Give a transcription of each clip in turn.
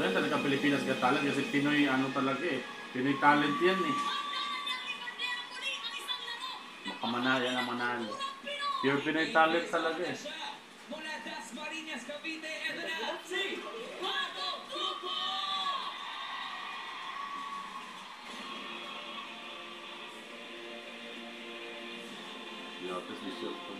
Yan talaga Pilipinas Got Talent kasi Pinoy ano talaga eh. Pinoy talent yan eh. Makamanaya na manalo. Pure Pinoy talent talaga eh. Lapis ni Shop ko.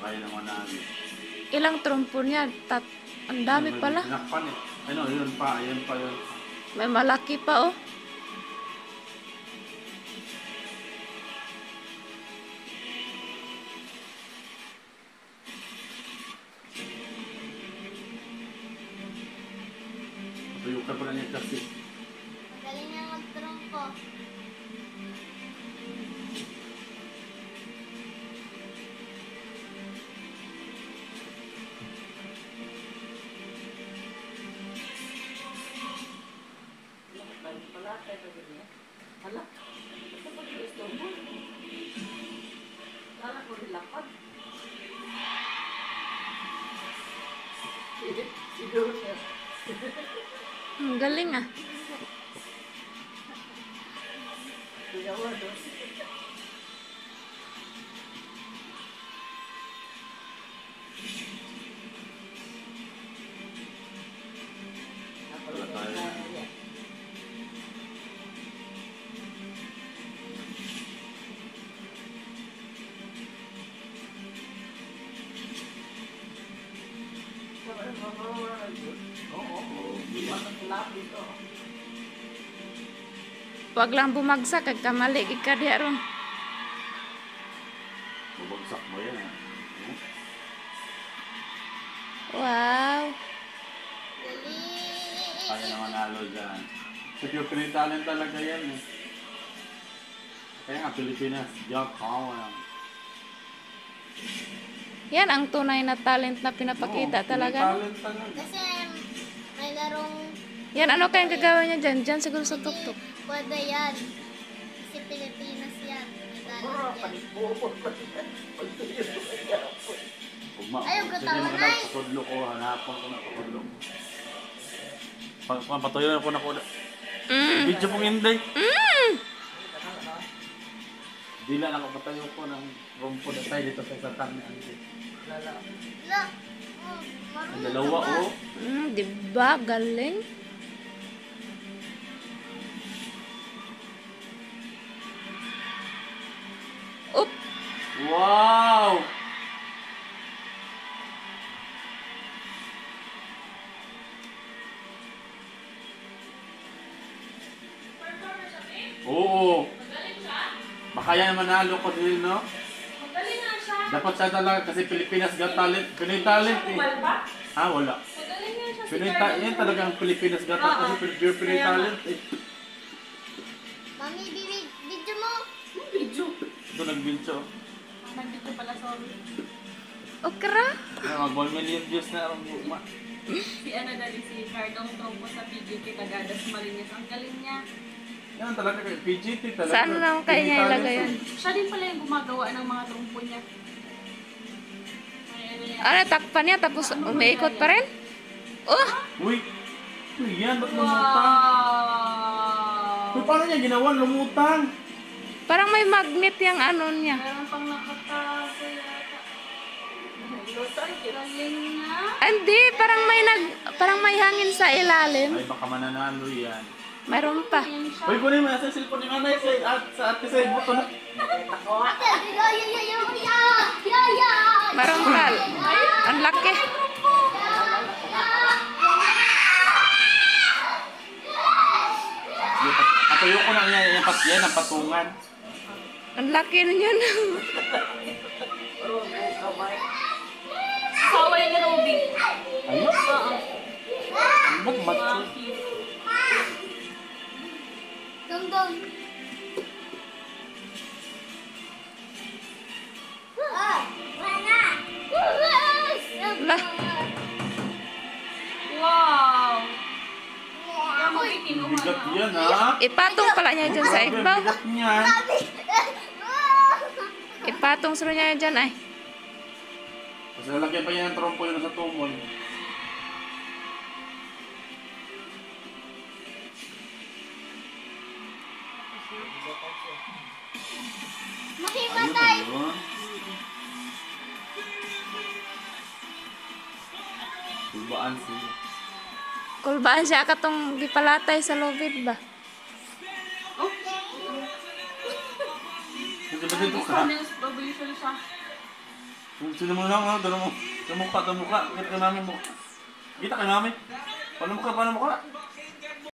Kaya naman namin. Ilang trompo niya? Ang dami pala. Nakpan eh. Ano, yun pa. May malaki pa oh. Tuyok ka pala niya kasi. Magaling niya mag-trompo. Hala, ito pa yung gusto mo. Kala ko nilakad. Siguro siya. Ang galing ah. Tuyawa doon. Wala tayo. Wag lang bumagsak kag kamali gid ka diha ron. Bubagsak mo yan ah. Wow. Galing! Kaya naman nalo dyan. So pure Pinoy talent talaga yan eh. Kaya nga Pilipinas Got Talent. Yan ang tunay na talent na pinapakita Oo, talaga. Pinoy talent talaga. Kasi may larong Yan, ano kayang gagawin niya dyan? Dyan siguro sa tuktok. pwede yan. Kasi Pilipinas yan. May talent yan. Ayaw, katawa na eh. Pakudlo ko, hanapan ko na pakudlo. Patuloy ko na ko. Video pong hindi. Dila na ako patayo ko ng rumpo na tayo dito sa isang na hindi. La, oh, Ang marunong dalawa ka ba? oh. Diba? Galing. Oop! Wow! Oo. Baka yan manalo ko din, no? Magaling nga siya. Dapat siya talaga kasi Pilipinas Got Talent. Pinoy talent eh. Kumal ba? Ah, wala. Magaling nga siya si Pinoy Carlo. yan talagang Pilipinas Got Talent kasi pure Pinoy Kaya nga. talent eh. Mami, video mo. Video. Ito nag-video. Nandito pala, sorry. Okra? Mag 1 million views na ang bukma. Si ano dali si Cardong Trompo sa PGT Tagadas Marinas. Ang galing niya. Yan talaga kay PGT talaga. Saan naman kaya niya Pinoy talent ilagay yan? eh. Siya din pala yung gumagawa ng mga trompo niya. May ano yan. Ano, takpan niya tapos umiikot pa rin? Oh! Uy! Uy, yan, ba't lumutang? Wow! Uy, paano niya ginawa? Lumutang! Parang may magnet yung ano niya. Meron pang nakatago yata. Galing niya. Hindi, parang may hangin sa ilalim. Ay, baka mananalo yan. Mayroon pa. Ayan siya. Uy, kunin mo nasa cellphone ni nanay sa ate sa buto na. Mayroon pa. Ang laki. Patuyo ko na yan, yan ang patungan. Ang laki na yan. Kaway ni Ruby. Ayun? Oo. Ba't macho? Cute. Dong. Wala. Lah. Wow. Kaya mo kinuha Bigat na. yan, ha? Ipatong pala niya dyan sa ibaw. Bigat niyan. Ipatong sila niya dyan ay. Tapos lalagyan pa yan ng trompo yun sa tumol. Mahimatay. Ayun. Tubaan sila. Kulbaan siya katong gipalatay sa lobid ba? Kasi ba dito ka? Babalisan siya. Sino mo lang, doon mo. Sa mukha. Kita kay mami mo. Kita kay mami. Paano mukha?